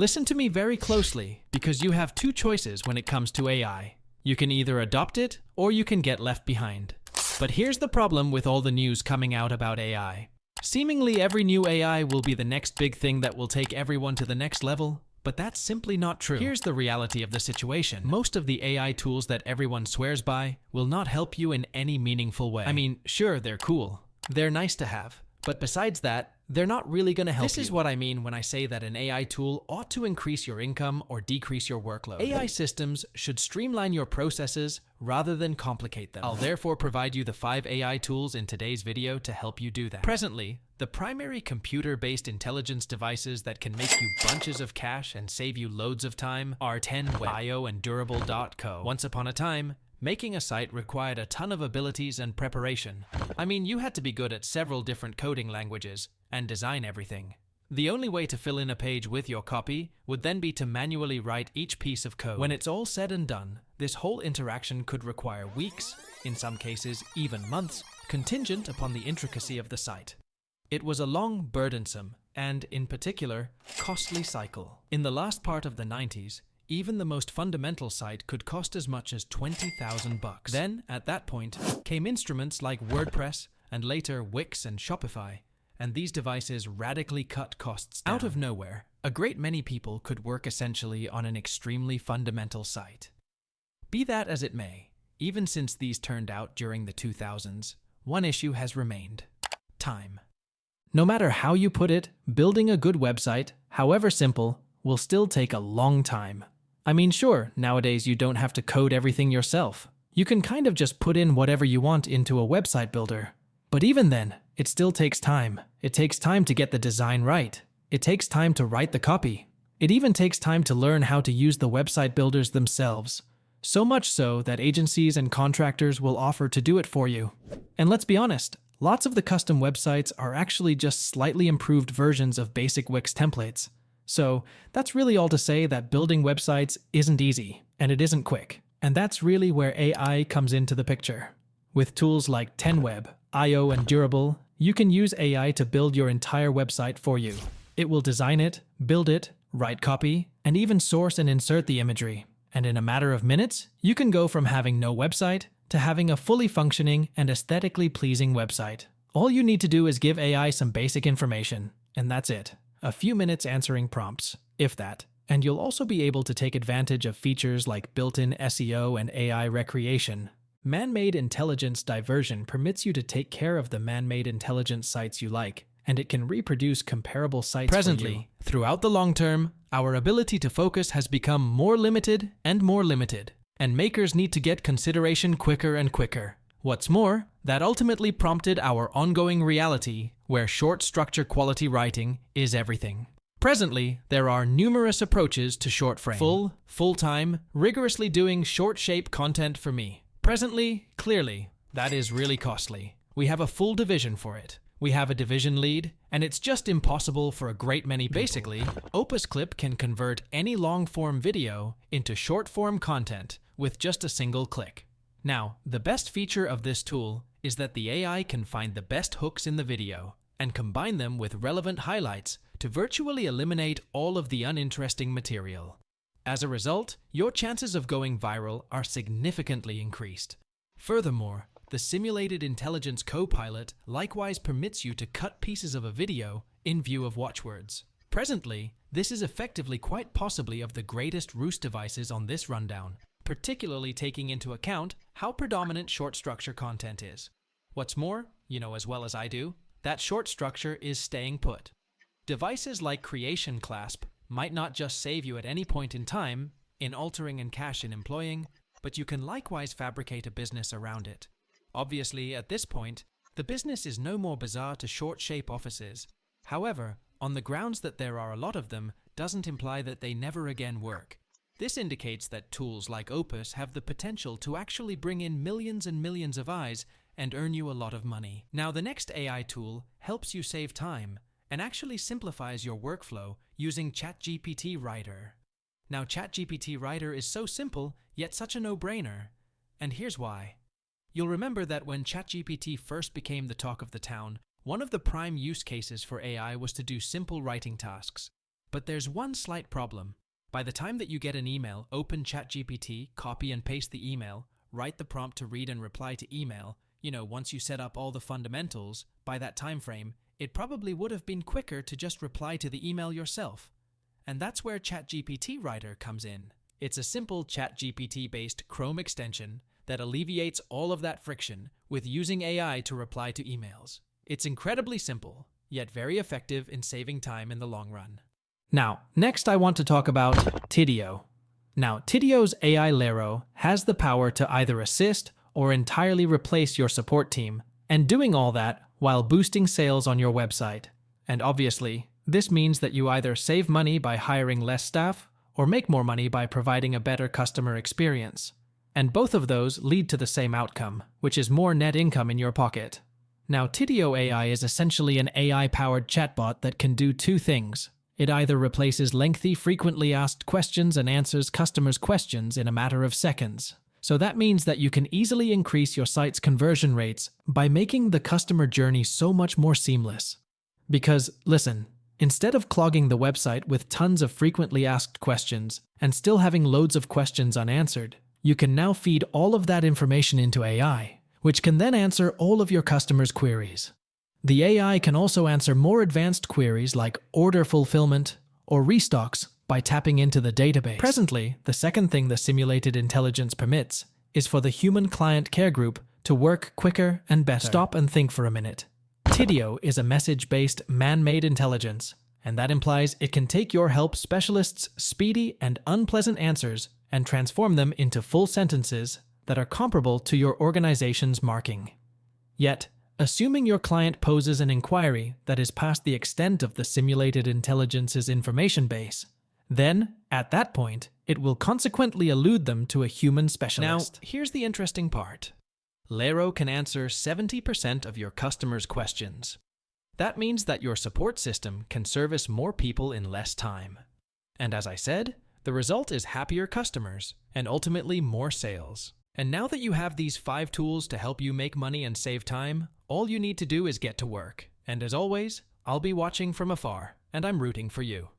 Listen to me very closely, because you have two choices when it comes to AI. You can either adopt it, or you can get left behind. But here's the problem with all the news coming out about AI. Seemingly every new AI will be the next big thing that will take everyone to the next level, but that's simply not true. Here's the reality of the situation. Most of the AI tools that everyone swears by will not help you in any meaningful way. I mean, sure, they're cool. They're nice to have. But besides that, they're not really going to help you. This is what I mean when I say that an AI tool ought to increase your income or decrease your workload. AI systems should streamline your processes rather than complicate them. I'll therefore provide you the 5 AI tools in today's video to help you do that. Presently, the primary computer-based intelligence devices that can make you bunches of cash and save you loads of time are 10web, IO, and Durable.co. Once upon a time, making a site required a ton of abilities and preparation. I mean, you had to be good at several different coding languages and design everything. The only way to fill in a page with your copy would then be to manually write each piece of code. When it's all said and done, this whole interaction could require weeks, in some cases even months, contingent upon the intricacy of the site. It was a long, burdensome, and, in particular, costly cycle. In the last part of the 90s, even the most fundamental site could cost as much as $20,000. Then, at that point, came instruments like WordPress and later Wix and Shopify, and these devices radically cut costs down. Out of nowhere, a great many people could work essentially on an extremely fundamental site. Be that as it may, even since these turned out during the 2000s, one issue has remained: time. No matter how you put it, building a good website, however simple, will still take a long time. I mean, sure, nowadays you don't have to code everything yourself. You can kind of just put in whatever you want into a website builder. But even then, it still takes time. It takes time to get the design right. It takes time to write the copy. It even takes time to learn how to use the website builders themselves. So much so that agencies and contractors will offer to do it for you. And let's be honest, lots of the custom websites are actually just slightly improved versions of basic Wix templates. So that's really all to say that building websites isn't easy, and it isn't quick. And that's really where AI comes into the picture. With tools like 10web, IO, and Durable, you can use AI to build your entire website for you. It will design it, build it, write copy, and even source and insert the imagery. And in a matter of minutes, you can go from having no website to having a fully functioning and aesthetically pleasing website. All you need to do is give AI some basic information, and that's it. A few minutes answering prompts, if that. And you'll also be able to take advantage of features like built-in SEO and AI recreation. Man-made intelligence diversion permits you to take care of the man-made intelligence sites you like, and it can reproduce comparable sites Presently, for you. Throughout the long term, our ability to focus has become more limited, and makers need to get consideration quicker and quicker. What's more, that ultimately prompted our ongoing reality, where short structure quality writing is everything. Presently, there are numerous approaches to short frame. Full-time, rigorously doing short shape content for me. Presently, clearly, that is really costly. We have a full division for it. We have a division lead, and it's just impossible for a great many people. Basically, Opus Clip can convert any long-form video into short-form content with just a single click. Now, the best feature of this tool is that the AI can find the best hooks in the video and combine them with relevant highlights to virtually eliminate all of the uninteresting material. As a result, your chances of going viral are significantly increased. Furthermore, the simulated intelligence copilot likewise permits you to cut pieces of a video in view of watchwords. Presently, this is effectively quite possibly of the greatest roost devices on this rundown, particularly taking into account how predominant short structure content is. What's more, you know as well as I do, that short structure is staying put. Devices like Creation Clasp might not just save you at any point in time in altering and cache and employing, but you can likewise fabricate a business around it. Obviously, at this point, the business is no more bizarre to short shape offices. However, on the grounds that there are a lot of them doesn't imply that they never again work. This indicates that tools like Opus have the potential to actually bring in millions and millions of eyes and earn you a lot of money. Now, the next AI tool helps you save time and actually simplifies your workflow using ChatGPT Writer. Now, ChatGPT Writer is so simple, yet such a no-brainer. And here's why. You'll remember that when ChatGPT first became the talk of the town, one of the prime use cases for AI was to do simple writing tasks. But there's one slight problem. By the time that you get an email, open ChatGPT, copy and paste the email, write the prompt to read and reply to email, once you set up all the fundamentals, by that time frame, it probably would have been quicker to just reply to the email yourself. And that's where ChatGPT Writer comes in. It's a simple ChatGPT-based Chrome extension that alleviates all of that friction with using AI to reply to emails. It's incredibly simple, yet very effective in saving time in the long run. Now, next I want to talk about Tidio. Now, Tidio's AI Lero has the power to either assist or entirely replace your support team, and doing all that while boosting sales on your website. And obviously, this means that you either save money by hiring less staff or make more money by providing a better customer experience. And both of those lead to the same outcome, which is more net income in your pocket. Now, Tidio AI is essentially an AI-powered chatbot that can do two things. It either replaces lengthy, frequently asked questions and answers customers' questions in a matter of seconds. So that means that you can easily increase your site's conversion rates by making the customer journey so much more seamless. Because, listen, instead of clogging the website with tons of frequently asked questions and still having loads of questions unanswered, you can now feed all of that information into AI, which can then answer all of your customers' queries. The AI can also answer more advanced queries like order fulfillment or restocks by tapping into the database. Presently, the second thing the simulated intelligence permits is for the human client care group to work quicker and better. Stop and think for a minute. Tidio is a message-based, man-made intelligence, and that implies it can take your help specialists' speedy and unpleasant answers and transform them into full sentences that are comparable to your organization's marking. Yet, assuming your client poses an inquiry that is past the extent of the simulated intelligence's information base, then, at that point, it will consequently elude them to a human specialist. Now, here's the interesting part. Lero can answer 70% of your customers' questions. That means that your support system can service more people in less time. And as I said, the result is happier customers and ultimately more sales. And now that you have these 5 tools to help you make money and save time, all you need to do is get to work. And as always, I'll be watching from afar, and I'm rooting for you.